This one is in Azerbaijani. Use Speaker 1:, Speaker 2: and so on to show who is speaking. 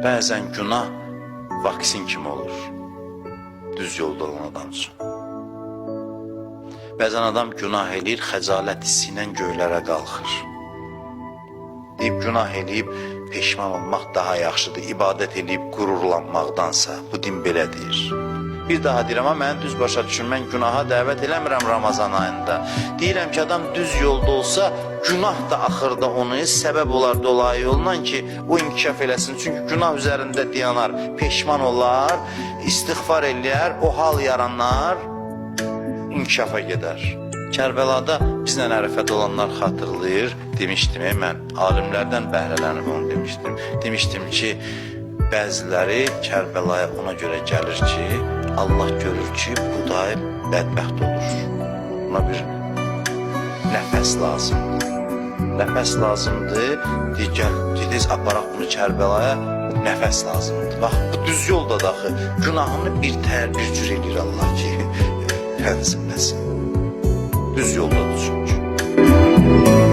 Speaker 1: Bəzən günah vaksin kimi olur düz yolda olan adam üçün. Bəzən adam günah eləyir, xəcalət hissi ilə göylərə qalxır. Deyib günah eləyib peşman olmaq daha yaxşıdır, ibadət eləyib qürurlanmaqdansa. Bu din belə deyir. Bir daha deyirəm, amma mən düz başa düşün, mən günaha dəvət eləmirəm Ramazan ayında. Deyirəm ki, adam düz yolda olsa, günah da axırda onu səbəb olar dolayı yolla ki, o inkişaf eləsin. Çünki günah üzərində dayanar, peşman olar, istiğfar eləyər, o hal yaranar, inkişafa gedər. Kərbəlada bizlə ərəfədə olanlar xatırlayır. Demişdim, mən alimlərdən bəhrələnib onu demişdim. Demişdim ki, bəziləri Kərbəlaya ona görə gəlir ki, Allah görür ki, bu daim bədbəxt olur. Buna bir nəfəs lazımdır. Nəfəs lazımdır. Gidiz aparaq bunu Kərbəlaya, nəfəs lazımdır. Bax, bu düz yolda daxı günahını bir cür eləyir Allah ki, tənzimləsin. Düz yoldadır çünki.